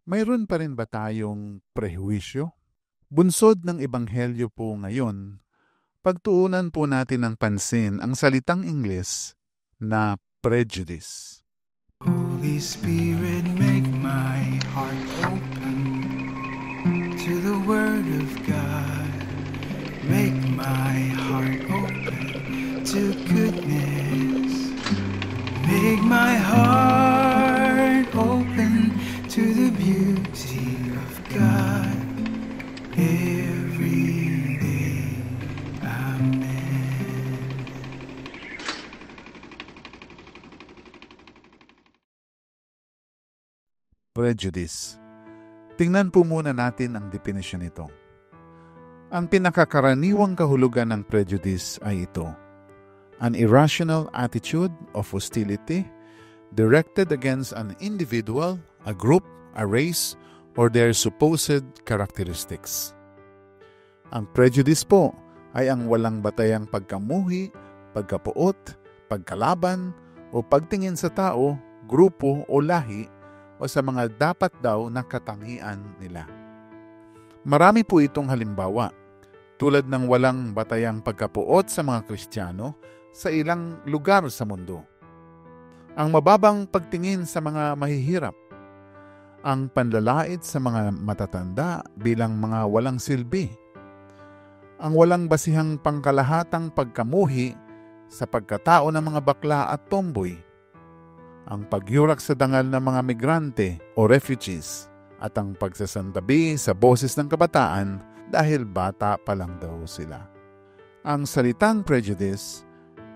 Mayroon pa rin ba tayong prehuwisyo? Bunsod ng Ebanghelyo po ngayon, pagtuunan po natin ng pansin ang salitang Ingles na prejudice. Holy Spirit, make my heart open to the Word of God. Make my heart open to goodness. Make my heart open to the beauty of God every day. Amen. Prejudice. Tingnan po muna natin ang definisyon nito. Ang pinakakaraniwang kahulugan ng prejudice ay ito: an irrational attitude of hostility directed against an individual, a group, a race, or their supposed characteristics. Ang prejudice po ay ang walang batayang pagkamuhi, pagkapuot, pagkalaban, o pagtingin sa tao, grupo o lahi o sa mga dapat daw na katangian nila. Marami po itong halimbawa, tulad ng walang batayang pagkapuot sa mga Kristiyano sa ilang lugar sa mundo. Ang mababang pagtingin sa mga mahihirap, ang panlalait sa mga matatanda bilang mga walang silbi, ang walang basihang pangkalahatang pagkamuhi sa pagkatao ng mga bakla at tomboy, ang pagyurak sa dangal ng mga migrante o refugees, at ang pagsasantabi sa boses ng kabataan dahil bata pa lang daw sila. Ang salitang prejudice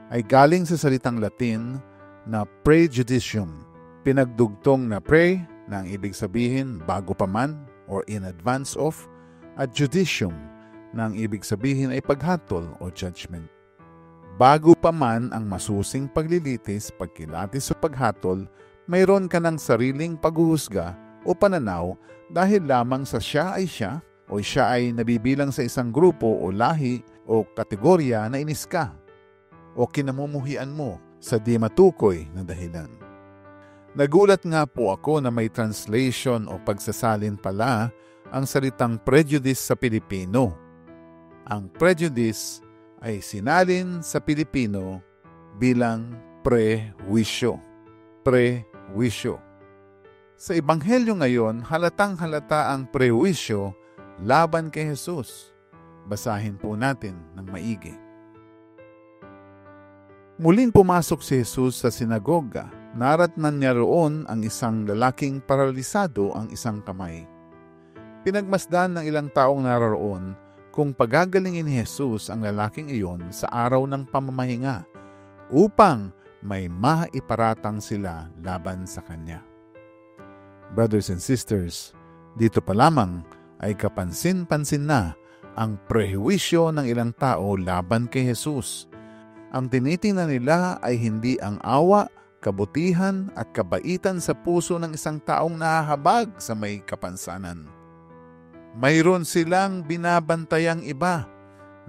ay galing sa salitang Latin na prejudicium, pinagdugtong na pre na ang ibig sabihin bago pa man or in advance of, at judicium na ang ibig sabihin ay paghatol o judgment. Bago pa man ang masusing paglilitis, pagkilatis o paghatol, mayroon ka ng sariling paghuhusga o pananaw dahil lamang sa siya ay siya o siya ay nabibilang sa isang grupo o lahi o kategorya na inis ka o kinamumuhian mo sa di matukoy na dahilan. Nagulat nga po ako na may translation o pagsasalin pala ang salitang prejudice sa Pilipino. Ang prejudice ay sinalin sa Pilipino bilang prewisyo. Prewisyo. Sa Ebanghelyo ngayon, halatang-halata ang prewisyo laban kay Jesus. Basahin po natin ng maigi. Muling pumasok si Jesus sa sinagoga. Naratnan niya roon ang isang lalaking paralisado ang isang kamay. Pinagmasdan ng ilang taong naroon kung pagagalingin ni Jesus ang lalaking iyon sa araw ng pamamahinga upang may maiparatang sila laban sa kanya. Brothers and sisters, dito pa lamang ay kapansin-pansin na ang prehuwisyo ng ilang tao laban kay Jesus. Ang tinitingnan nila ay hindi ang awa, kabutihan at kabaitan sa puso ng isang taong nahahabag sa may kapansanan. Mayroon silang binabantayang iba.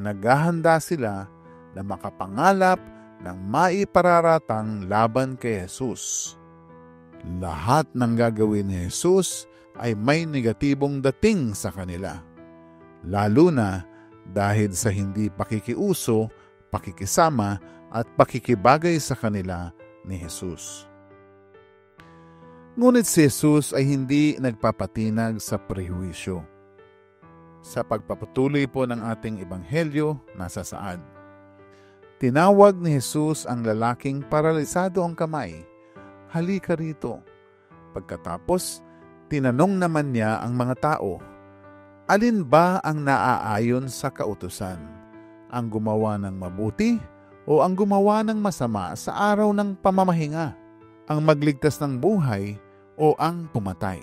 Naghahanda sila na makapangalap ng maipararatang laban kay Jesus. Lahat ng gagawin ni Jesus ay may negatibong dating sa kanila. Lalo na dahil sa hindi pakikiuso, pakikisama at pakikibagay sa kanila ni Jesus. Ngunit si Jesus ay hindi nagpapatinag sa prehuwisyo. Sa pagpapatuloy po ng ating ebanghelyo, nasa saad. Tinawag ni Jesus ang lalaking paralisado ang kamay. Halika rito. Pagkatapos, tinanong naman niya ang mga tao, alin ba ang naaayon sa kautusan? Ang gumawa ng mabuti o ang gumawa ng masama sa araw ng pamamahinga? Ang magligtas ng buhay o ang pumatay?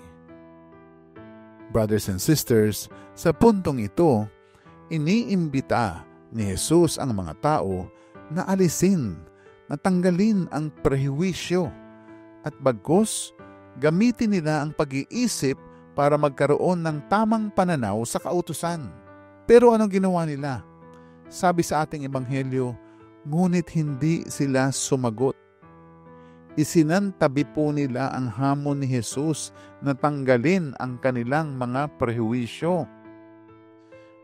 Brothers and sisters, sa puntong ito, iniimbita ni Jesus ang mga tao na alisin, na tanggalin ang prehuwisyo at bagkus gamitin nila ang pag-iisip para magkaroon ng tamang pananaw sa kautusan. Pero anong ginawa nila? Sabi sa ating ebanghelyo, ngunit hindi sila sumagot. Isinantabi po nila ang hamon ni Jesus na tanggalin ang kanilang mga prehuwisyo.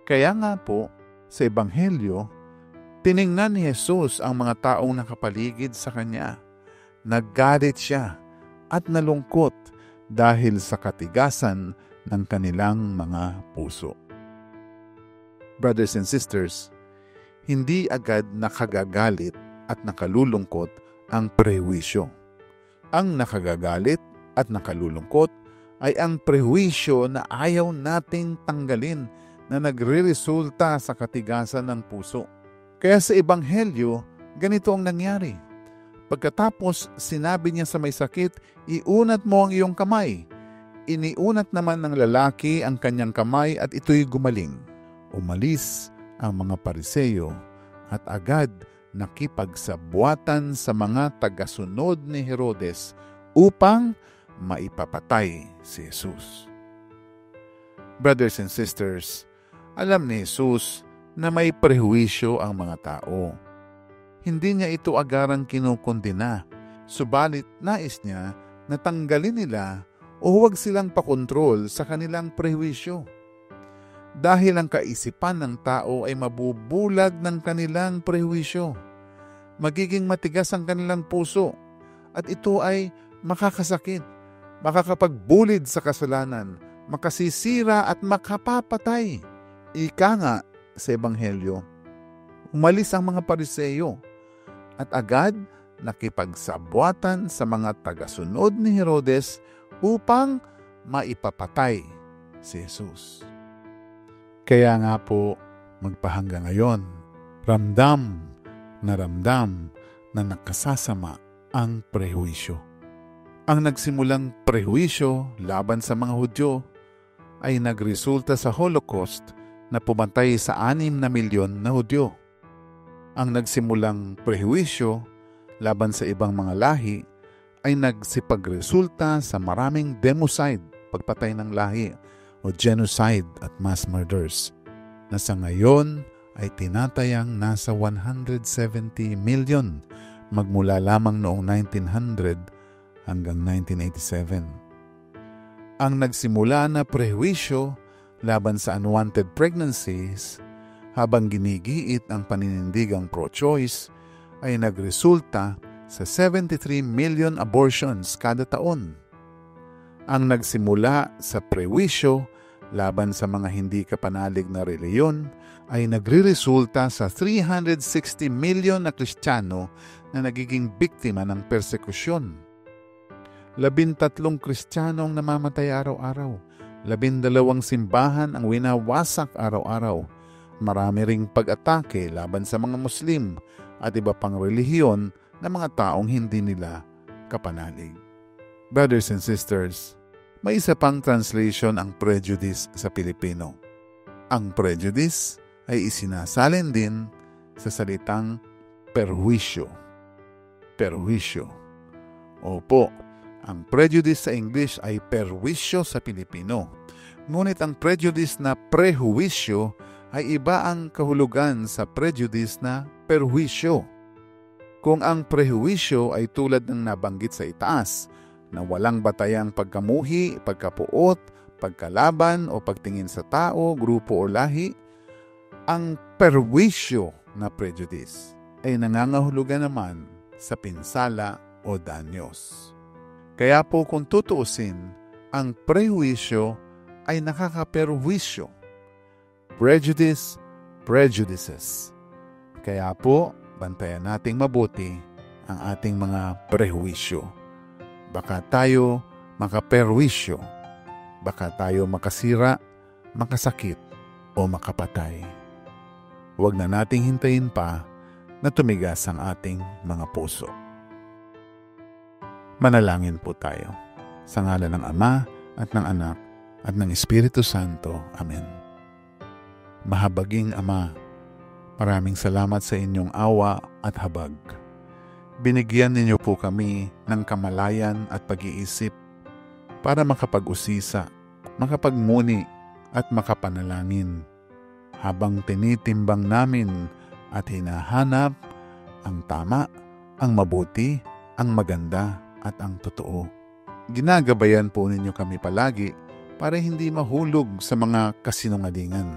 Kaya nga po, sa Ebanghelyo, tiningnan ni Jesus ang mga taong nakapaligid sa Kanya. Naggalit siya at nalungkot dahil sa katigasan ng kanilang mga puso. Brothers and sisters, hindi agad nakagagalit at nakalulungkot ang prehuwisyo. Ang nakagagalit at nakalulungkot ay ang prehuwisyo na ayaw nating tanggalin na nagreresulta sa katigasan ng puso. Kaya sa Ebanghelyo, ganito ang nangyari. Pagkatapos sinabi niya sa may sakit, iunat mo ang iyong kamay. Iniunat naman ng lalaki ang kanyang kamay at ito'y gumaling. Umalis ang mga Pariseyo at agad nakipagsabuatan sa mga tagasunod ni Herodes upang maipapatay si Jesus. Brothers and sisters, alam ni Jesus na may prehuwisyo ang mga tao. Hindi niya ito agarang kinukondena, subalit nais niya na tanggalin nila o huwag silang pakontrol sa kanilang prehuwisyo. Dahil ang kaisipan ng tao ay mabubulag ng kanilang prehuwisyo. Magiging matigas ang kanilang puso at ito ay makakasakit, makakapagbulid sa kasalanan, makasisira at makapapatay. Ika nga sa Ebanghelyo, umalis ang mga Pariseyo at agad nakipagsabuatan sa mga tagasunod ni Herodes upang maipapatay si Jesus. Kaya nga po, magpahanggang ngayon, ramdam na nakasasama ang prehuwisyo. Ang nagsimulang prehuwisyo laban sa mga Hudyo ay nagresulta sa Holocaust na pumatay sa 6 na milyon na Hudyo. Ang nagsimulang prehuwisyo laban sa ibang mga lahi ay nagsipagresulta sa maraming democide, pagpatay ng lahi, o genocide at mass murders, na sa ngayon ay tinatayang nasa 170 million magmula lamang noong 1900 hanggang 1987. Ang nagsimula na prehuwisyo laban sa unwanted pregnancies habang ginigiit ang paninindigang pro-choice ay nagresulta sa 73 million abortions kada taon. Ang nagsimula sa prehuwisyo laban sa mga hindi kapanalig na reliyon ay nagreresulta sa 360 million na Kristiyano na nagiging biktima ng persekusyon. 13 Kristiyanong namamatay araw-araw. 12 simbahan ang winawasak araw-araw. Marami ring pag-atake laban sa mga Muslim at iba pang relihiyon na mga taong hindi nila kapanalig. Brothers and sisters, may isa pang translation ang prejudice sa Pilipino. Ang prejudice ay isinasalin din sa salitang perwisyo. Perwisyo. Opo, ang prejudice sa English ay perwisyo sa Pilipino. Ngunit ang prejudice na prehuwisyo ay iba ang kahulugan sa prejudice na perwisyo. Kung ang prehuwisyo ay tulad ng nabanggit sa itaas, na walang batayang pagkamuhi, pagkapuot, pagkalaban o pagtingin sa tao, grupo o lahi, ang perwisyo na prejudice ay nangangahulugan naman sa pinsala o danyos. Kaya po kung tutuusin, ang prejuisyo ay nakakaperwisyo. Prejudice, prejudices. Kaya po, bantayan nating mabuti ang ating mga prejuisyo. Baka tayo makaperwisyo, baka tayo makasira, makasakit, o makapatay. Huwag na nating hintayin pa na tumigas ang ating mga puso. Manalangin po tayo. Sa ngalan ng Ama at ng Anak at ng Espiritu Santo. Amen. Mahabaging Ama, maraming salamat sa inyong awa at habag. Binigyan ninyo po kami ng kamalayan at pag-iisip para makapag-usisa, makapagmuni at makapanalangin habang tinitimbang namin at hinahanap ang tama, ang mabuti ang maganda at ang totoo. Ginagabayan po ninyo kami palagi para hindi mahulog sa mga kasinungalingan,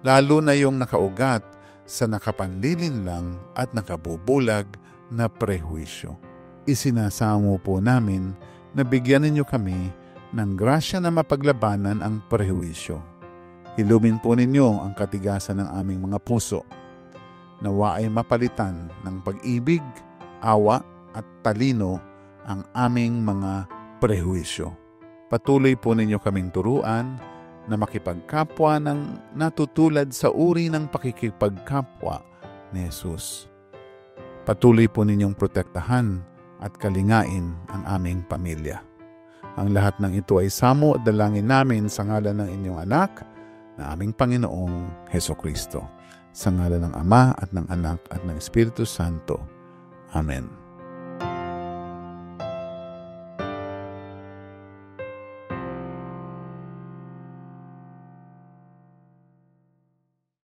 lalo na yung nakaugat sa nakapanlilin lang at nakabubulag na prehuwisyo. Isinasamo po namin na bigyan ninyo kami ng grasya na mapaglabanan ang prehuwisyo. Hilumin po ninyo ang katigasan ng aming mga puso. Nawa ay mapalitan ng pag-ibig, awa at talino ang aming mga prehuwisyo. Patuloy po ninyo kaming turuan na makipagkapwa ng natutulad sa uri ng pakikipagkapwa ni Jesus. Patuloy po ninyong protektahan at kalingain ang aming pamilya. Ang lahat ng ito ay samo at dalangin namin sa ngalan ng inyong anak na aming Panginoong Hesukristo. Sa ngalan ng Ama at ng Anak at ng Espiritu Santo. Amen.